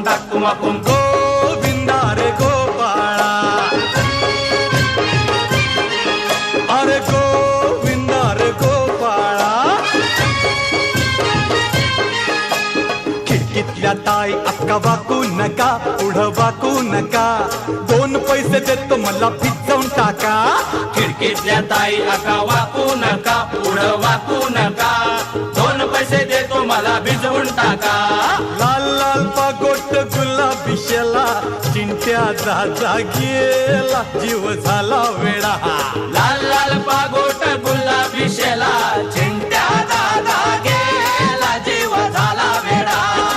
डाकुमाकुम गोविंदा रे गोपाळा अरे गोविंदा रे गोपाळा खिडकीतल्या ताई अक्का वाकू नका पुढं वाकू नका 2 पैसे देतो मला भिजवून टाका खिडकीतल्या ताई अका वाकू नका पुढं वाकू नका 2 पैसे देतो मला भिजवून टाका लाल लाल पागोट गुलाबी शेला चिंट्या जा गेला जीव झाला वेडा लाल